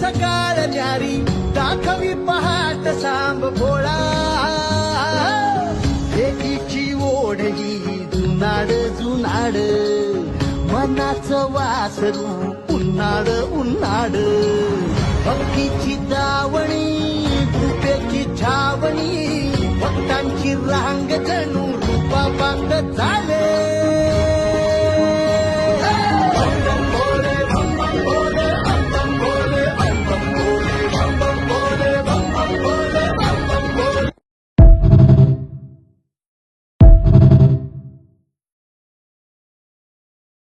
सकाळ न्यारी दाखवी पहाट सांब भोळा एकीची ओढ ही जुनाड जुनाड मनाचं वासरू उन्हाळ उन्हाळ भक्तीची दावणी कृपेची छावणी भक्तांची रांग जणू रूपा बांग झाले